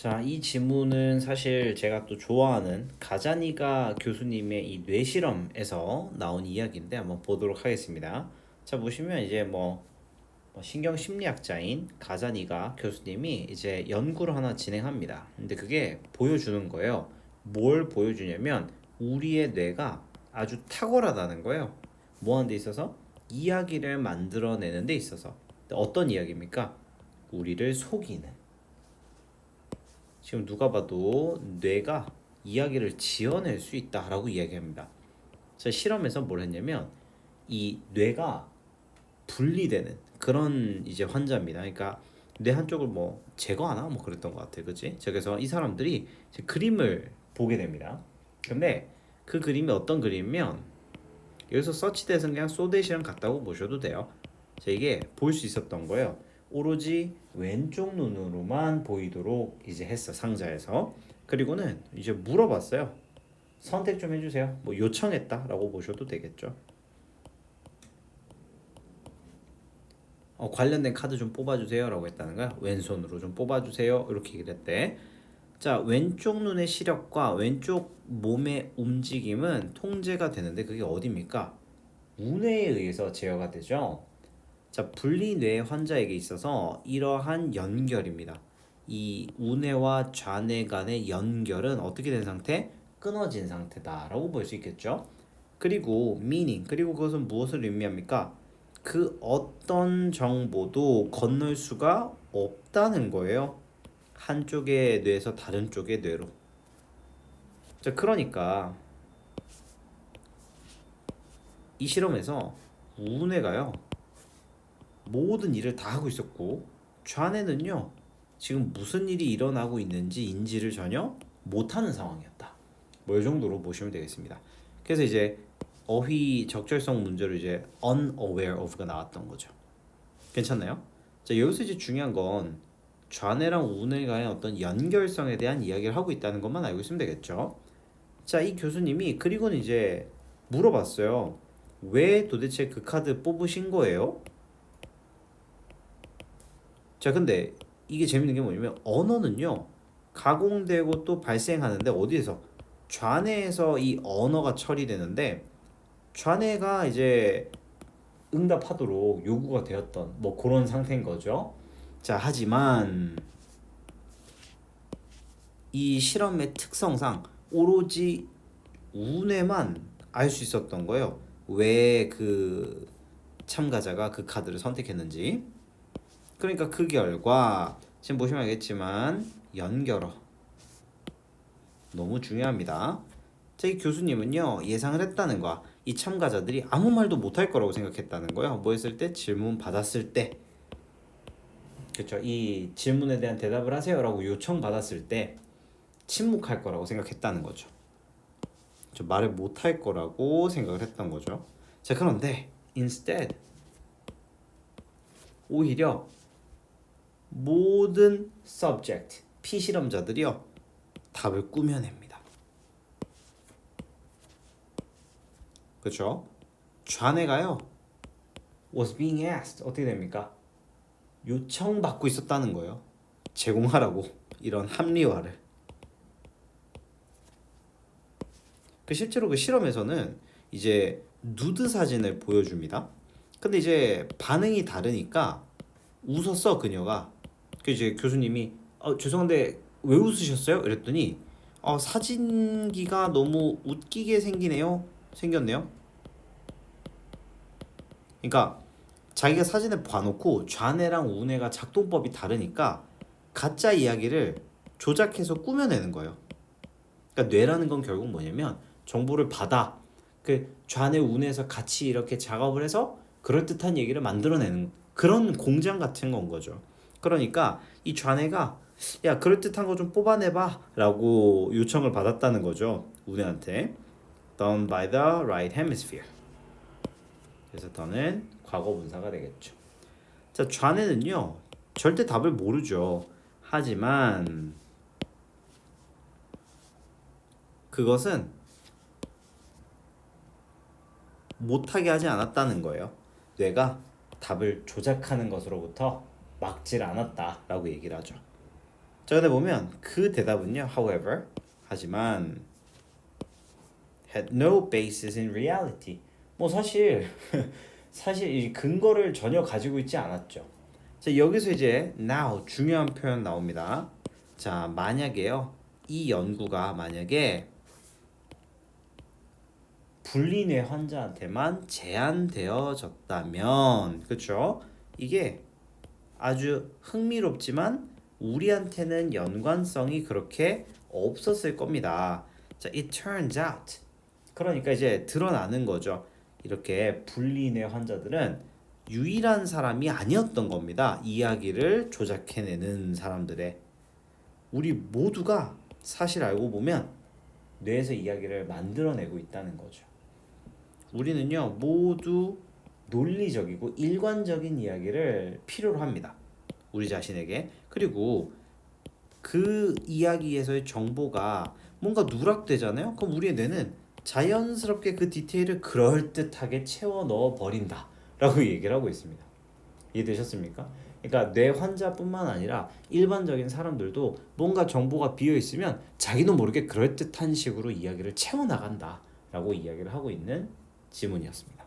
자, 이 지문은 사실 제가 또 좋아하는 가자니가 교수님의 이 뇌실험에서 나온 이야기인데 한번 보도록 하겠습니다. 자, 보시면 이제 신경심리학자인 가자니가 교수님이 이제 연구를 하나 진행합니다. 근데 그게 보여주는 거예요. 뭘 보여주냐면 우리의 뇌가 아주 탁월하다는 거예요. 뭐 하는 데 있어서? 이야기를 만들어내는 데 있어서. 어떤 이야기입니까? 우리를 속이는. 지금 누가 봐도 뇌가 이야기를 지어낼 수 있다라고 이야기합니다. 자, 실험에서 뭘 했냐면 이 뇌가 분리되는 그런 이제 환자입니다. 그러니까 뇌 한쪽을 뭐 제거하나 뭐 그랬던 것 같아, 그렇지? 그래서 이 사람들이 이제 그림을 보게 됩니다. 근데 그 그림이 어떤 그림이면 여기서 서치댓은 그냥 소댓이랑 같다고 보셔도 돼요. 자, 이게 볼 수 있었던 거예요. 오로지 왼쪽 눈으로만 보이도록 이제 했어, 상자에서. 그리고는 이제 물어봤어요. 선택 좀 해주세요. 뭐 요청했다라고 보셔도 되겠죠. 관련된 카드 좀 뽑아주세요라고 했다는 거야. 왼손으로 좀 뽑아주세요. 이렇게 얘기를 했대. 자, 왼쪽 눈의 시력과 왼쪽 몸의 움직임은 통제가 되는데 그게 어디입니까? 우뇌에 의해서 제어가 되죠. 자, 분리뇌 환자에게 있어서 이러한 연결입니다. 이 우뇌와 좌뇌 간의 연결은 어떻게 된 상태? 끊어진 상태다라고 볼 수 있겠죠. 그리고 meaning, 그리고 그것은 무엇을 의미합니까? 그 어떤 정보도 건널 수가 없다는 거예요. 한쪽의 뇌에서 다른 쪽의 뇌로. 자, 그러니까 이 실험에서 우뇌가요 모든 일을 다 하고 있었고 좌뇌는요 지금 무슨 일이 일어나고 있는지 인지를 전혀 못하는 상황이었다. 뭐 이 정도로 보시면 되겠습니다. 그래서 이제 어휘 적절성 문제로 이제 unaware of가 나왔던 거죠. 괜찮나요? 자, 여기서 이제 중요한 건 좌뇌랑 우뇌 간의 어떤 연결성에 대한 이야기를 하고 있다는 것만 알고 있으면 되겠죠. 자, 이 교수님이 그리고는 이제 물어봤어요. 왜 도대체 그 카드 뽑으신 거예요? 자, 근데 이게 재밌는 게 뭐냐면 언어는요 가공되고 또 발생하는데 어디에서? 좌뇌에서 이 언어가 처리되는데 좌뇌가 이제 응답하도록 요구가 되었던 뭐 그런 상태인 거죠. 자, 하지만 이 실험의 특성상 오로지 우뇌만 알 수 있었던 거예요. 왜 그 참가자가 그 카드를 선택했는지. 그러니까 그 결과 지금 보시면 알겠지만 연결어 너무 중요합니다. 자, 이 교수님은요 예상을 했다는 거야. 이 참가자들이 아무 말도 못할 거라고 생각했다는 거예요. 뭐 했을 때? 질문 받았을 때. 그렇죠. 이 질문에 대한 대답을 하세요라고 요청 받았을 때 침묵할 거라고 생각했다는 거죠. 말을 못할 거라고 생각을 했던 거죠. 자, 그런데 instead 오히려 모든 subject 피실험자들이요 답을 꾸며냅니다. 그렇죠? 좌뇌가요 was being asked 어떻게 됩니까? 요청받고 있었다는 거예요. 제공하라고 이런 합리화를. 실제로 그 실험에서는 이제 누드 사진을 보여줍니다. 근데 이제 반응이 다르니까 웃었어 그녀가. 그 이제 교수님이 죄송한데 왜 웃으셨어요? 이랬더니 사진기가 너무 웃기게 생겼네요. 그러니까 자기가 사진을 봐놓고 좌뇌랑 우뇌가 작동법이 다르니까 가짜 이야기를 조작해서 꾸며내는 거예요. 그러니까 뇌라는 건 결국 뭐냐면 정보를 받아 그 좌뇌 우뇌에서 같이 이렇게 작업을 해서 그럴듯한 얘기를 만들어내는 그런 공장 같은 건 거죠. 그러니까 이 좌뇌가 야 그럴듯한 거 좀 뽑아내봐 라고 요청을 받았다는 거죠. 우뇌한테. Done by the right hemisphere. 그래서 더는 과거 분사가 되겠죠. 자, 좌뇌는요 절대 답을 모르죠. 하지만 그것은 못하게 하지 않았다는 거예요. 뇌가 답을 조작하는 것으로부터 막질 않았다라고 얘기를 하죠. 자, 근데 보면 그 대답은요, however, 하지만 had no basis in reality. 뭐 사실 사실 이 근거를 전혀 가지고 있지 않았죠. 자, 여기서 이제 now 중요한 표현 나옵니다. 자, 만약에요. 이 연구가 만약에 분리뇌 환자한테만 제한되어졌다면, 그렇죠? 이게 아주 흥미롭지만 우리한테는 연관성이 그렇게 없었을 겁니다. 자, it turns out. 그러니까 이제 드러나는 거죠. 이렇게 분리뇌 환자들은 유일한 사람이 아니었던 겁니다. 이야기를 조작해내는 사람들의. 우리 모두가 사실 알고 보면 뇌에서 이야기를 만들어내고 있다는 거죠. 우리는요 모두 논리적이고 일관적인 이야기를 필요로 합니다. 우리 자신에게. 그리고 그 이야기에서의 정보가 뭔가 누락되잖아요. 그럼 우리의 뇌는 자연스럽게 그 디테일을 그럴듯하게 채워 넣어 버린다 라고 얘기를 하고 있습니다. 이해되셨습니까? 그러니까 뇌 환자뿐만 아니라 일반적인 사람들도 뭔가 정보가 비어 있으면 자기도 모르게 그럴듯한 식으로 이야기를 채워 나간다 라고 이야기를 하고 있는 지문이었습니다.